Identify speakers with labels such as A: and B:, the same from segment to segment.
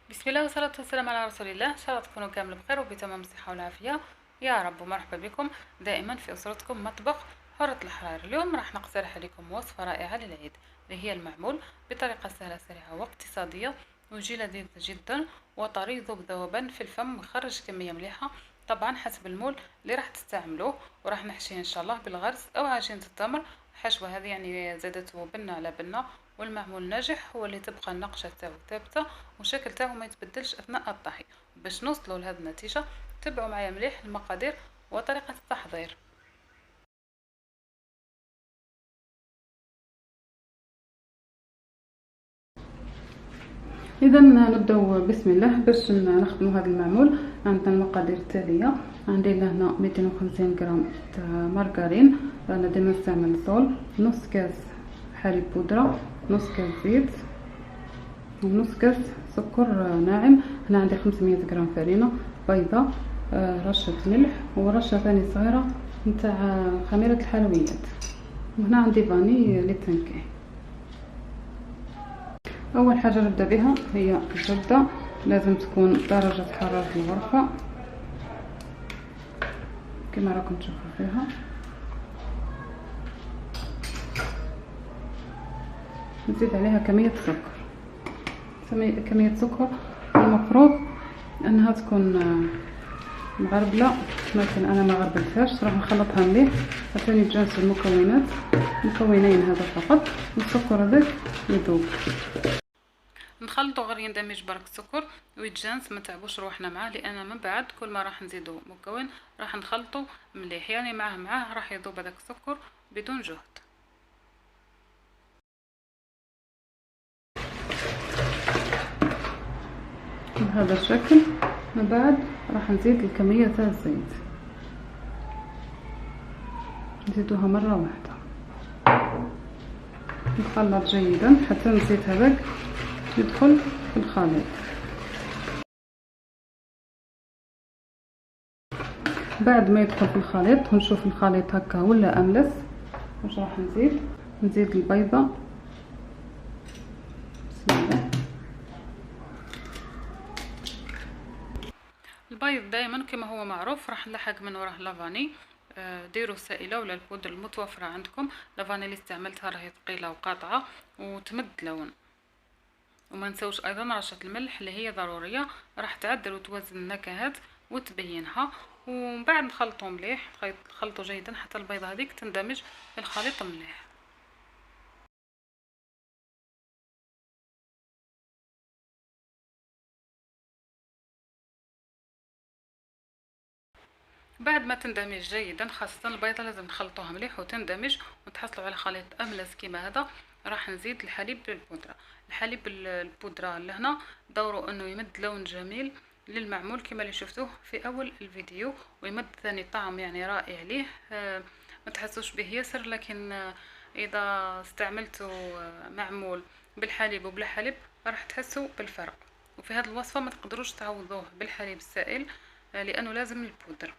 A: بسم الله والصلاة والسلام على رسول الله. إن شاء الله تكونوا كامل بخير وبتمام الصحة والعافية يا رب. ومرحبا بكم دائما في أسرتكم مطبخ حرة الحرارة. اليوم راح نقترح عليكم وصفة رائعة للعيد اللي هي المعمول بطريقة سهلة سريعة واقتصادية وتجي لذيذة جدا وطري يذوب ذوبا في الفم ويخرج كمية مليحة طبعا حسب المول اللي راح تستعملوه. وراح نحشيه إن شاء الله بالغرس أو عجينة التمر. الحشوة هذه يعني زادته بنة على بنة، والمعمول ناجح هو اللي تبقى النقشة تاعو ثابتة والشكل تاعو ما يتبدلش اثناء الطهي. باش نوصلوا لهذه النتيجة تبعوا معايا مليح المقادير وطريقة التحضير.
B: اذا نبداو بسم الله باش نخدموا هذا المعمول. عندنا المقادير التاليه: عندي هنا 250 غرام تاع مارغرين، انا ديما نستعمل الصول، نص كاس حليب بودره، نص كاس زيت، ونص كاس سكر ناعم. هنا عندي 500 غرام فرينه، بيضه، رشه ملح، ورشه ثاني صغيره نتاع خميره الحلويات، وهنا عندي فاني للتنكيه. اول حاجه نبدا بها هي الزبده، لازم تكون درجه حراره الغرفه كما راكم تشوفوا فيها. نزيد عليها كميه سكر. المفروض انها تكون مغربله، لكن انا ما غربلتهاش. راح نخلطها مليح حتى يتجانسوا المكونين هذا فقط، والسكر هذاك يذوب.
A: نخلطوا غير يندمج برك السكر ويتجانس، ما تعبوش روحنا معاه، لان من بعد كل ما راح نزيدوا مكون راح نخلطوا مليح، يعني معاه راح يذوب هذاك السكر بدون جهد.
B: بهذا الشكل. من بعد راح نزيد الكميه تاع الزيت، نزيدوها مره واحده، نخلط جيدا حتى الزيت هذاك يدخل في الخليط. بعد ما يدخل في الخليط ونشوف الخليط هكا ولا املس، واش راح نزيد البيضه. بسم الله.
A: البيض دائما كما هو معروف راح نلحق من وراه لافاني. ديروا سائله ولا البودر المتوفره عندكم. لافاني اللي استعملتها راهي ثقيله وقاطعه وتمد لون. وما نسوش ايضا رشه الملح اللي هي ضروريه، راح تعدل وتوزن النكهات وتبينها. ومن بعد نخلطوا مليح، نخلطوا جيدا حتى البيضه هذيك تندمج في الخليط مليح. بعد ما تندمج جيدا، خاصة البيضة لازم نخلطوها مليح وتندمج وتحصلوا على خليط أملس كيما هذا. راح نزيد الحليب بالبودرة. الحليب البودرة لهنا دوره انه يمد لون جميل للمعمول كما اللي شفتوه في اول الفيديو، ويمد ثاني طعم يعني رائع ليه. ما تحسوش به ياسر، لكن اذا استعملتوا معمول بالحليب وبلا حليب راح تحسوا بالفرق. وفي هذه الوصفة ما تقدروش تعوضوه بالحليب السائل، لانه لازم البودرة.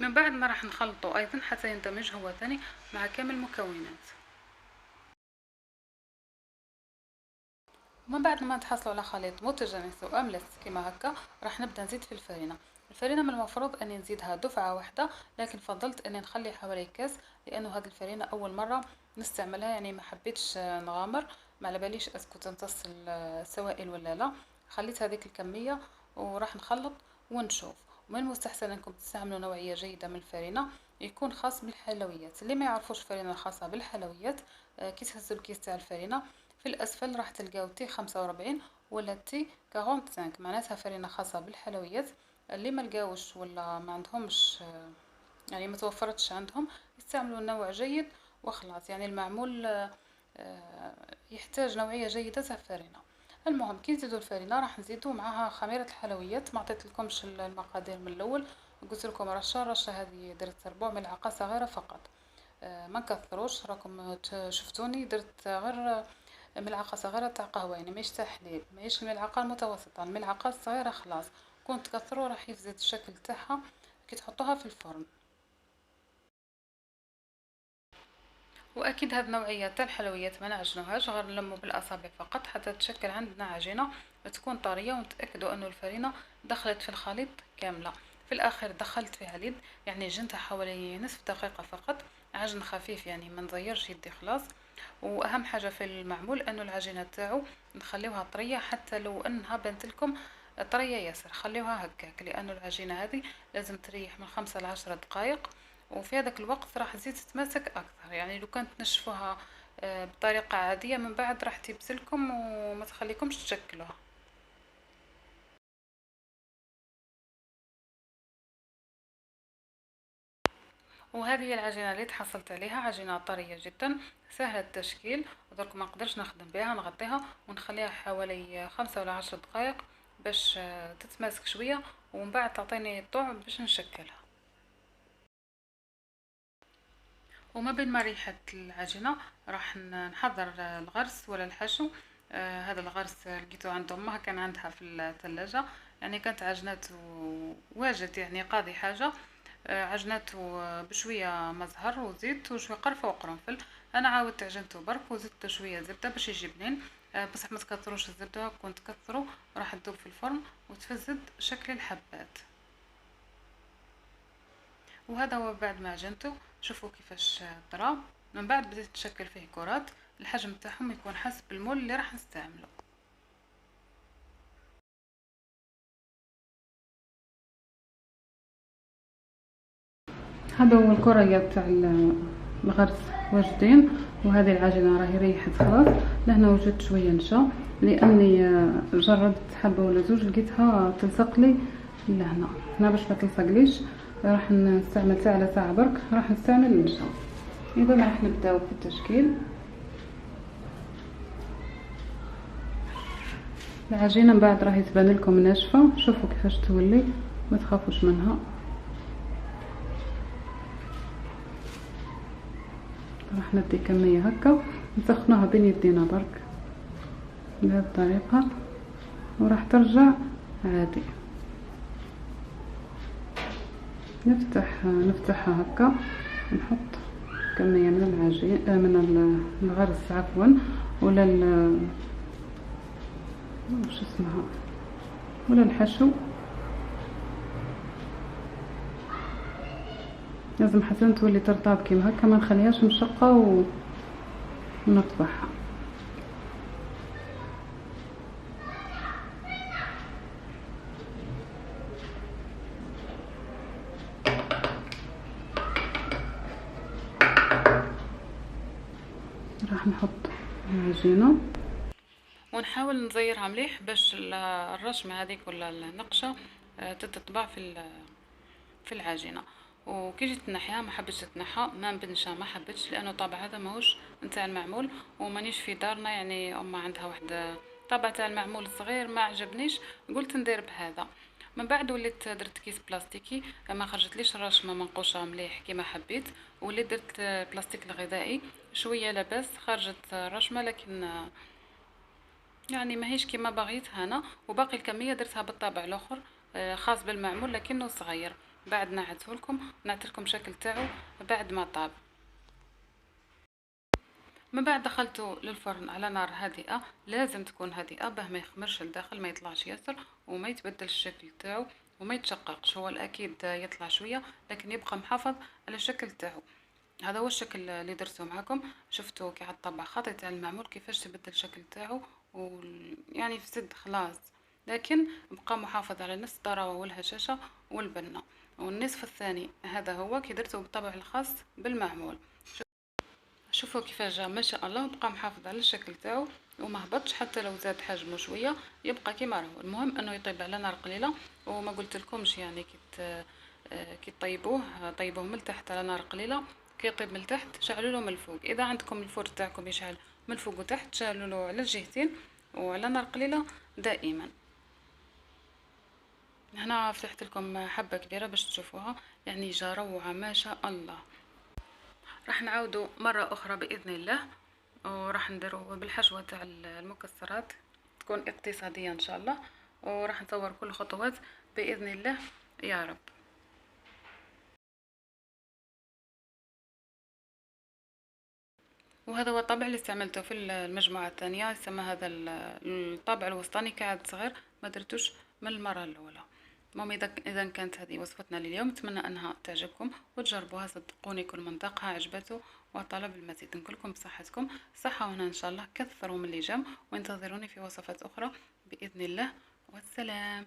A: من بعد ما راح نخلطه ايضا حتى يندمج هو ثاني مع كامل المكونات. ومن بعد ما تحصلوا على خليط متجانس واملس كما هكا، راح نبدا نزيد في الفرينه. الفرينه من المفروض اني نزيدها دفعه واحده، لكن فضلت اني نخلي حوالي كاس، لانه هذه الفرينه اول مره نستعملها، يعني ما حبيتش نغامر، ما على باليش اسكو تمتص السوائل ولا لا. خليت هذيك الكميه وراح نخلط ونشوف. ومن المستحسن انكم تستعملوا نوعيه جيده من الفرينه يكون خاص بالحلويات. اللي ما يعرفوش الفرينه الخاصه بالحلويات، كي تهزوا الكيس تاع الفرينه في الأسفل راح تلقاو تي 45 ولا تي 45، معناتها فرينة خاصة بالحلويات. اللي ما لقاوش ولا ما عندهمش، يعني ما توفرتش عندهم، يستعملوا نوع جيد وخلاص. يعني المعمول يحتاج نوعية جيدة تاع فرينة. المهم كي نزيدو الفرينة راح نزيدو معها خميرة الحلويات. ما عطيت لكمش المقادير من الاول، قلت لكم رشة هذه درت ربع ملعقة صغيرة فقط. ما نكثروش، راكم شفتوني درت غير ملعقة صغيرة تاع قهوة، يعني ماهيش تاع حليب، ماهيش الملعقة المتوسطة، الملعقة الصغيرة خلاص. كون تكثروا راح يفزد الشكل تاعها كي تحطوها في الفرن. واكيد هذه نوعيه تاع الحلويات ما نعجنوهاش غير نلمو بالاصابع فقط حتى تشكل عندنا عجينه تكون طريه، ونتاكدوا انه الفرينه دخلت في الخليط كامله. في الاخير دخلت فيها اليد، يعني عجنتها حوالي نصف دقيقه فقط، عجن خفيف يعني ما نضيرش يدي خلاص. واهم حاجه في المعمول انه العجينه تاعو نخليوها طريه، حتى لو انها بنت لكم طريه ياسر خليوها هكاك، لانه العجينه هذه لازم تريح من 5 ل10 دقائق، وفي هذاك الوقت راح تزيد تتماسك اكثر. يعني لو كانت تنشفوها بطريقه عاديه من بعد راح تبسلكم وما تخليكمش تشكلوها. وهذه هي العجينه اللي تحصلت عليها، عجينه طريه جدا سهله التشكيل. درك ما نقدرش نخدم بها، نغطيها ونخليها حوالي 5 ولا 10 دقائق باش تتماسك شويه، ومن بعد تعطيني الطعم باش نشكلها. وما بين ما ريحة العجينة راح نحضر الغرس ولا الحشو. هذا الغرس لقيته عند امها، كان عندها في الثلاجة، يعني كانت عجنته واجد يعني قاضي حاجة. عجنته بشوية مزهر وزيت وشوية قرفة وقرنفل. انا عاودت عجنته برك وزدت شوية زبدة باش يجي بنين. بصح ما تكثروش الزبدة، كنت تكثروا راح تذوب في الفرن وتفزد شكل الحبات. وهذا هو بعد ما عجنته، شوفوا كيفاش طرى. من بعد بديت نشكل فيه كرات، الحجم تاعهم يكون حسب المول اللي راح نستعمله.
B: هذا هو الكريات تاع الغرس واجدين، وهذه العجينه راهي ريحت خلاص. لهنا وجدت شويه نشا، لاني جربت حبه ولا زوج لقيتها تلصق لي لهنا. هنا باش ما تلصقليش راح نستعمل ساعه على ساعه برك، راح نستعمل النشا. اذا راح نبداو في التشكيل. العجينه من بعد راهي تبان لكم ناشفه، شوفوا كيفاش تولي، ما تخافوش منها. راح ندي كميه هكا نسخنوها بين يدينا برك بهذه الطريقه، وراح ترجع عادي. نفتحها هكا، نحط كميه من العجين من الغرس عفوا، ولا وش اسمها، ولا الحشو. لازم حسن تولي ترطاب كيما هكا، ما نخليهاش مشقه ونطبعها. راح نحط العجينه
A: ونحاول نزيرها مليح باش الرشمة هذيك ولا النقشة تتطبع في العجينة. وكي جيت تنحيها ما حبيتش تنحى، ما بنشا ما حبيتش، لانه طابع هذا ماهوش نتاع المعمول، ومانيش في دارنا يعني امها عندها واحد طابع تاع المعمول صغير ما عجبنيش، قلت ندير بهذا. من بعد وليت درت كيس بلاستيكي، ما خرجتليش الرشمه منقوشه مليح كيما حبيت، وليت درت بلاستيك الغذائي شويه لاباس، خرجت رشمه لكن يعني ماهيش كيما بغيتها انا. وباقي الكميه درتها بالطابع الاخر خاص بالمعمول لكنه صغير. بعد نعته لكم نعطيلكم شكل تاعو بعد ما طاب. من بعد دخلته للفرن على نار هادئه، لازم تكون هادئه باه ما يخمرش الداخل، ما يطلعش ياسر وما يتبدل الشكل تاعو وما يتشققش. هو الاكيد يطلع شويه لكن يبقى محافظ على الشكل تاعو. هذا هو الشكل اللي درته معكم. شفتوا كي عطبع خطي تاع المعمول كيفاش تبدل الشكل تاعو، ويعني فسد خلاص، لكن بقى محافظ على نفس الطراوه والهشاشه والبنه. والنصف الثاني هذا هو كي درته بالطبع الخاص بالمعمول. شوفوا كيفاش جا ما شاء الله، بقى محافظ على الشكل تاعو وما هبطش، حتى لو زاد حجمه شويه يبقى كيما راهو. المهم انه يطيب على نار قليله، وما قلت لكمش يعني كي طيبوه من التحت على نار قليله، كي يطيب من التحت شعلوا له من الفوق. اذا عندكم الفور تاعكم يشعل من الفوق وتحت شعلوا له على الجهتين وعلى نار قليله دائما. هنا فتحت لكم حبه كبيره باش تشوفوها، يعني جا روعه ما شاء الله. راح نعاودوا مرة أخرى بإذن الله، وراح نديروا بالحشوة تاع المكسرات تكون اقتصادية إن شاء الله، وراح نصور كل خطوات بإذن الله يا رب. وهذا هو الطابع اللي استعملته في المجموعة الثانية، يسمى هذا الطابع الوسطاني كعاد صغير، ما درتوش من المرة الأولى. المهم إذا كانت هذه وصفتنا لليوم، أتمنى أنها تعجبكم وتجربوها، صدقوني كل من ذاقها عجبته وطلب المزيد. نقولكم بصحتكم صحة وهنا إن شاء الله، كثروا من اللي جام وانتظروني في وصفات أخرى بإذن الله، والسلام.